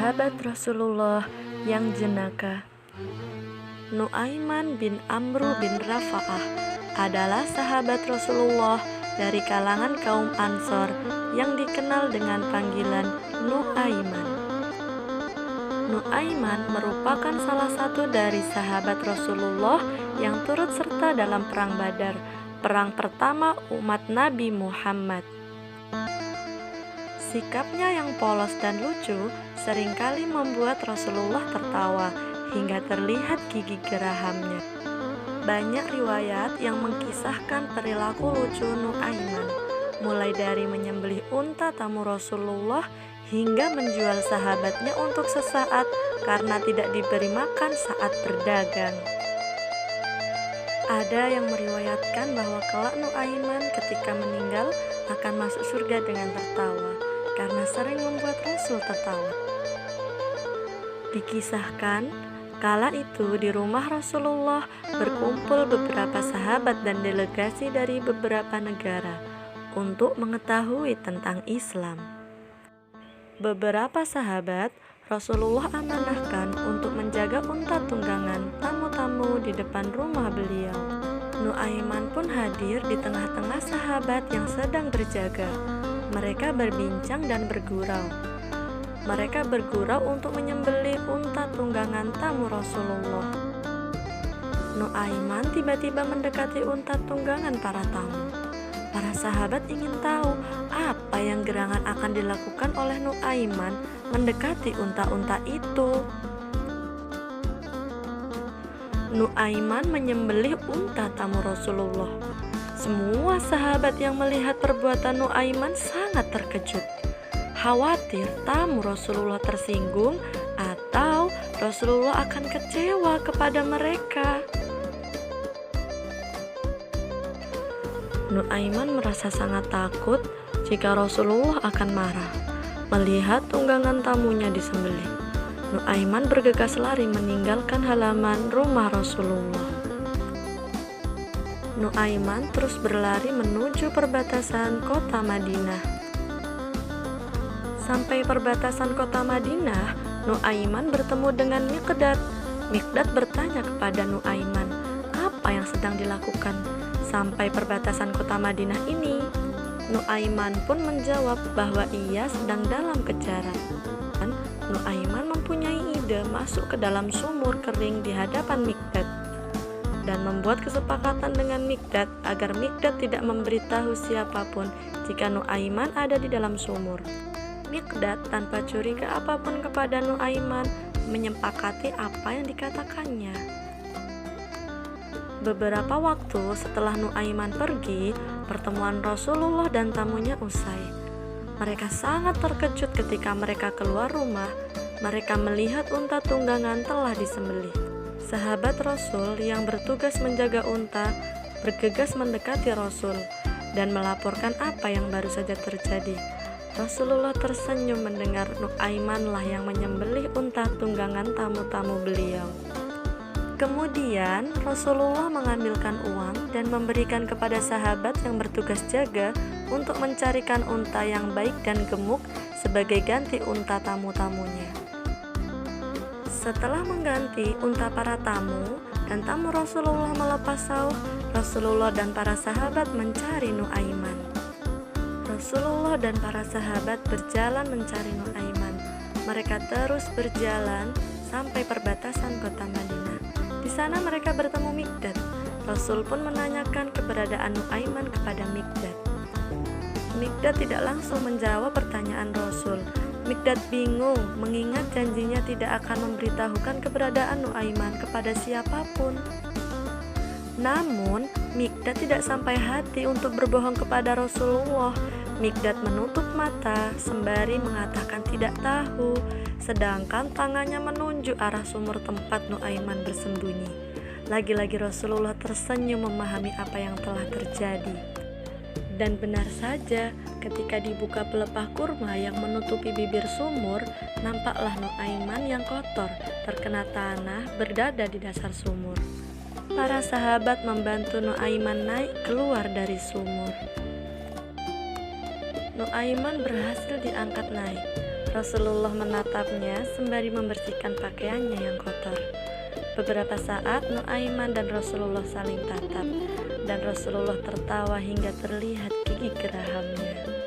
sahabat Rasulullah yang jenaka. Nu'aiman bin Amru bin Rafa'ah adalah sahabat Rasulullah dari kalangan kaum Ansor yang dikenal dengan panggilan Nu'aiman. Nu'aiman merupakan salah satu dari sahabat Rasulullah yang turut serta dalam Perang Badar, perang pertama umat Nabi Muhammad. Sikapnya yang polos dan lucu seringkali membuat Rasulullah tertawa hingga terlihat gigi gerahamnya. Banyak riwayat yang mengkisahkan perilaku lucu Nu'aiman, mulai dari menyembelih unta tamu Rasulullah hingga menjual sahabatnya untuk sesaat karena tidak diberi makan saat berdagang. Ada yang meriwayatkan bahwa kelak Nu'aiman ketika meninggal akan masuk surga dengan tertawa karena sering membuat Rasul tertawa. Dikisahkan, kala itu di rumah Rasulullah berkumpul beberapa sahabat dan delegasi dari beberapa negara untuk mengetahui tentang Islam. Beberapa sahabat Rasulullah amanahkan untuk menjaga unta tunggangan tamu-tamu di depan rumah beliau. Nu'aiman pun hadir di tengah-tengah sahabat yang sedang berjaga. Mereka berbincang dan bergurau. Mereka bergurau untuk menyembelih unta tunggangan tamu Rasulullah. Nu'aiman tiba-tiba mendekati unta tunggangan para tamu. Para sahabat ingin tahu apa yang gerangan akan dilakukan oleh Nu'aiman mendekati unta-unta itu. Nu'aiman menyembelih unta tamu Rasulullah. Semua sahabat yang melihat perbuatan Nu'aiman sangat terkejut, khawatir tamu Rasulullah tersinggung atau Rasulullah akan kecewa kepada mereka. Nu'aiman merasa sangat takut jika Rasulullah akan marah melihat tunggangan tamunya disembelih. Nu'aiman bergegas lari meninggalkan halaman rumah Rasulullah. Nu'aiman terus berlari menuju perbatasan kota Madinah. Sampai perbatasan kota Madinah, Nu'aiman bertemu dengan Miqdad. Miqdad bertanya kepada Nu'aiman, apa yang sedang dilakukan sampai perbatasan kota Madinah ini? Nu'aiman pun menjawab bahwa ia sedang dalam kejaran. Nu'aiman mempunyai ide masuk ke dalam sumur kering di hadapan Miqdad dan membuat kesepakatan dengan Miqdad agar Miqdad tidak memberitahu siapapun jika Nu'aiman ada di dalam sumur. Miqdad tanpa curiga apapun kepada Nu'aiman menyepakati apa yang dikatakannya. Beberapa waktu setelah Nu'aiman pergi, pertemuan Rasulullah dan tamunya usai. Mereka sangat terkejut ketika mereka keluar rumah. Mereka melihat unta tunggangan telah disembelih. Sahabat Rasul yang bertugas menjaga unta bergegas mendekati Rasul dan melaporkan apa yang baru saja terjadi. Rasulullah tersenyum mendengar Nu'aiman lah yang menyembelih unta tunggangan tamu-tamu beliau. Kemudian Rasulullah mengambilkan uang dan memberikan kepada sahabat yang bertugas jaga untuk mencarikan unta yang baik dan gemuk sebagai ganti unta tamu-tamunya. Setelah mengganti unta para tamu dan tamu Rasulullah melepas sauh, Rasulullah dan para sahabat mencari Nu'aiman. Rasulullah dan para sahabat berjalan mencari Nu'aiman. Mereka terus berjalan sampai perbatasan kota Madinah. Di sana mereka bertemu Miqdad. Rasul pun menanyakan keberadaan Nu'aiman kepada Miqdad. Miqdad tidak langsung menjawab pertanyaan Rasul. Miqdad bingung mengingat janjinya tidak akan memberitahukan keberadaan Nu'aiman kepada siapapun. Namun, Miqdad tidak sampai hati untuk berbohong kepada Rasulullah. Miqdad menutup mata sembari mengatakan tidak tahu, sedangkan tangannya menunjuk arah sumur tempat Nu'aiman bersembunyi. Lagi-lagi Rasulullah tersenyum memahami apa yang telah terjadi. Dan benar saja, ketika dibuka pelepah kurma yang menutupi bibir sumur, nampaklah Nu'aiman yang kotor, terkena tanah, berdada di dasar sumur. Para sahabat membantu Nu'aiman naik keluar dari sumur. Nu'aiman berhasil diangkat naik. Rasulullah menatapnya sembari membersihkan pakaiannya yang kotor. Beberapa saat Nuaiman dan Rasulullah saling tatap, dan Rasulullah tertawa hingga terlihat gigi gerahamnya.